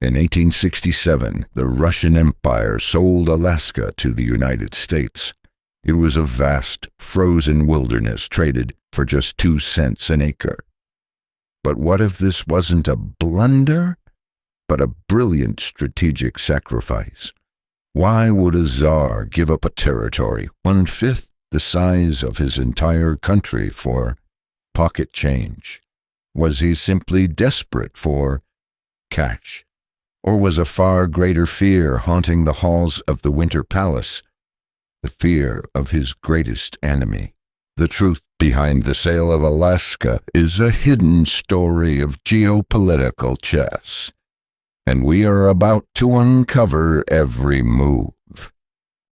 In 1867, the Russian Empire sold Alaska to the United States. It was a vast, frozen wilderness traded for just 2 cents an acre. But what if this wasn't a blunder, but a brilliant strategic sacrifice? Why would a Tsar give up a territory 1/5 the size of his entire country for pocket change? Was he simply desperate for cash? Or was a far greater fear haunting the halls of the Winter Palace? The fear of his greatest enemy. The truth behind the sale of Alaska is a hidden story of geopolitical chess, and we are about to uncover every move.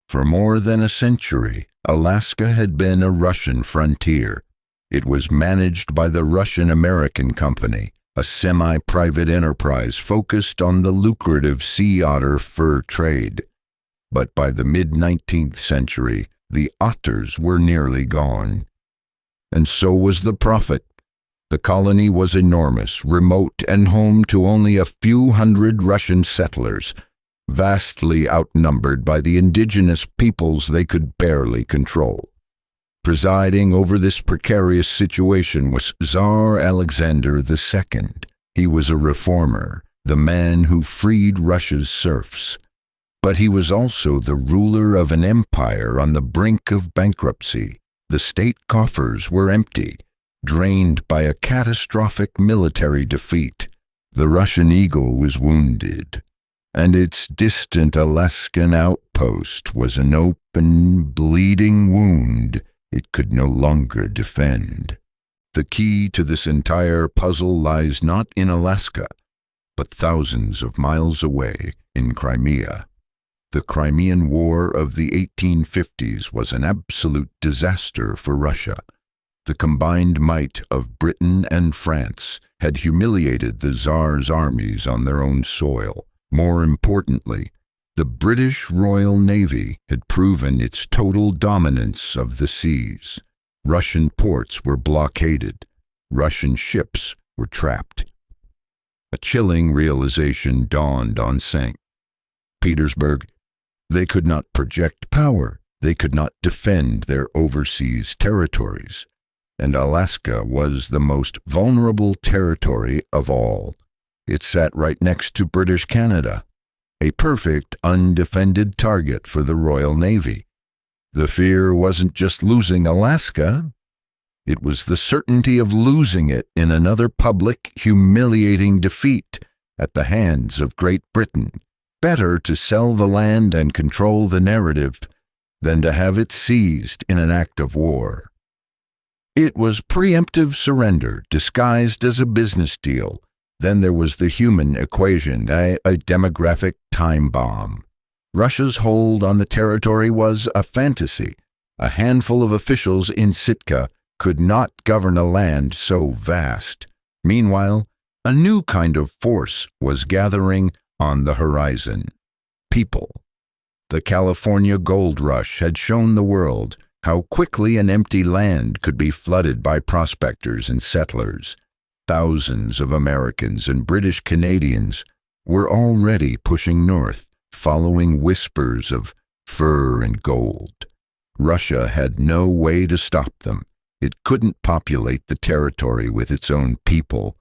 For more than a century, Alaska had been a Russian frontier. It was managed by the Russian-American Company, a semi-private enterprise focused on the lucrative sea otter fur trade. But by the mid-19th century, the otters were nearly gone. And so was the profit. The colony was enormous, remote, and home to only a few hundred Russian settlers, vastly outnumbered by the indigenous peoples they could barely control. Presiding over this precarious situation was Tsar Alexander II. He was a reformer, the man who freed Russia's serfs. But he was also the ruler of an empire on the brink of bankruptcy. The state coffers were empty, drained by a catastrophic military defeat. The Russian eagle was wounded, and its distant Alaskan outpost was an open, bleeding wound it could no longer defend. The key to this entire puzzle lies not in Alaska, but thousands of miles away in Crimea. The Crimean War of the 1850s was an absolute disaster for Russia. The combined might of Britain and France had humiliated the Tsar's armies on their own soil. More importantly, the British Royal Navy had proven its total dominance of the seas. Russian ports were blockaded. Russian ships were trapped. A chilling realization dawned on St. Petersburg. They could not project power. They could not defend their overseas territories. And Alaska was the most vulnerable territory of all. It sat right next to British Canada, a perfect undefended target for the Royal Navy. The fear wasn't just losing Alaska. It was the certainty of losing it in another public, humiliating defeat at the hands of Great Britain. Better to sell the land and control the narrative than to have it seized in an act of war. It was preemptive surrender disguised as a business deal. Then there was the human equation, a demographic time bomb. Russia's hold on the territory was a fantasy. A handful of officials in Sitka could not govern a land so vast. Meanwhile, a new kind of force was gathering on the horizon. People. The California gold rush had shown the world how quickly an empty land could be flooded by prospectors and settlers. Thousands of Americans and British Canadians were already pushing north, following whispers of fur and gold. Russia had no way to stop them. It couldn't populate the territory with its own people,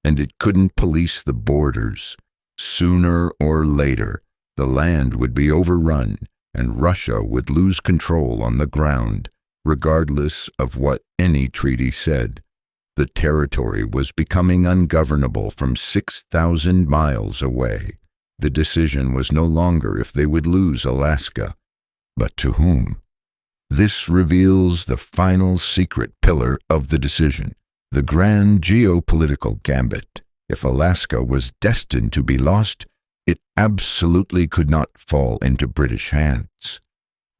and it couldn't police the borders. Sooner or later, the land would be overrun, and Russia would lose control on the ground, regardless of what any treaty said. The territory was becoming ungovernable from 6,000 miles away. The decision was no longer if they would lose Alaska, but to whom. This reveals the final secret pillar of the decision, the grand geopolitical gambit. If Alaska was destined to be lost, it absolutely could not fall into British hands.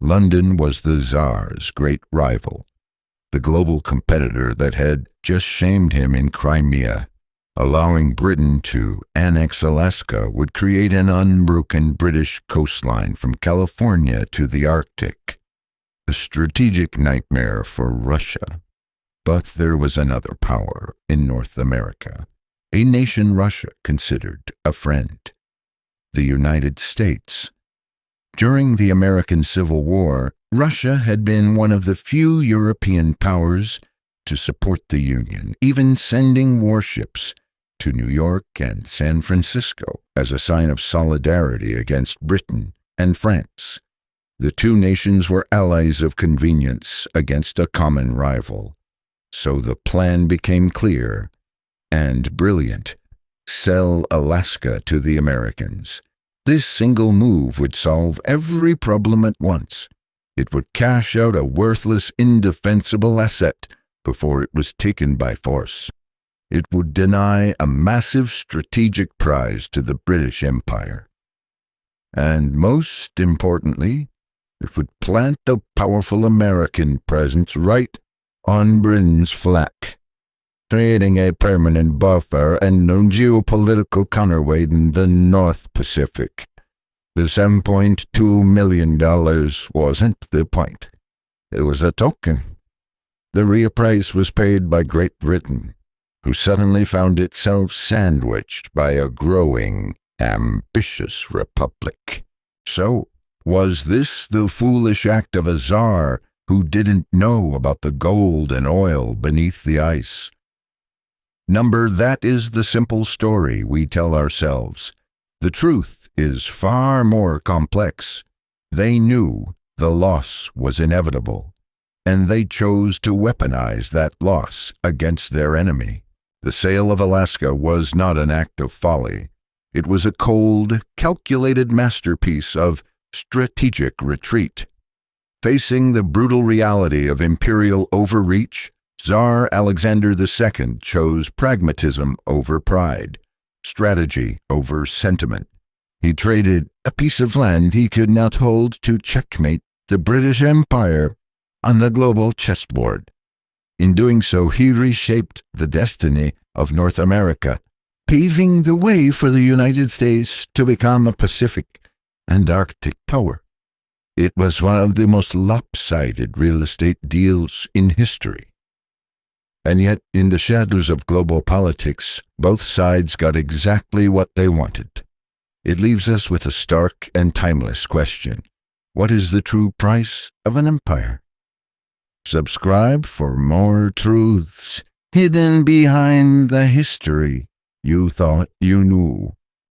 London was the Tsar's great rival, the global competitor that had just shamed him in Crimea. Allowing Britain to annex Alaska would create an unbroken British coastline from California to the Arctic. A strategic nightmare for Russia. But there was another power in North America, a nation Russia considered a friend. the United States. During the American Civil War, Russia had been one of the few European powers to support the Union, even sending warships to New York and San Francisco as a sign of solidarity against Britain and France. The two nations were allies of convenience against a common rival. So the plan became clear and brilliant. Sell Alaska to the Americans. This single move would solve every problem at once. It would cash out a worthless, indefensible asset before it was taken by force. It would deny a massive strategic prize to the British Empire. And most importantly, it would plant a powerful American presence right on Britain's flank, creating a permanent buffer and no geopolitical counterweight in the North Pacific. The $7.2 million wasn't the point. It was a token. The real price was paid by Great Britain, who suddenly found itself sandwiched by a growing, ambitious republic. So, was this the foolish act of a Tsar who didn't know about the gold and oil beneath the ice? That is the simple story we tell ourselves. The truth is far more complex. They knew the loss was inevitable, and they chose to weaponize that loss against their enemy. The sale of Alaska was not an act of folly. It was a cold, calculated masterpiece of strategic retreat. Facing the brutal reality of imperial overreach, Tsar Alexander II chose pragmatism over pride, strategy over sentiment. He traded a piece of land he could not hold to checkmate the British Empire on the global chessboard. In doing so, he reshaped the destiny of North America, paving the way for the United States to become a Pacific and Arctic power. It was one of the most lopsided real estate deals in history. And yet, in the shadows of global politics, both sides got exactly what they wanted. It leaves us with a stark and timeless question. What is the true price of an empire? Subscribe for more truths hidden behind the history you thought you knew.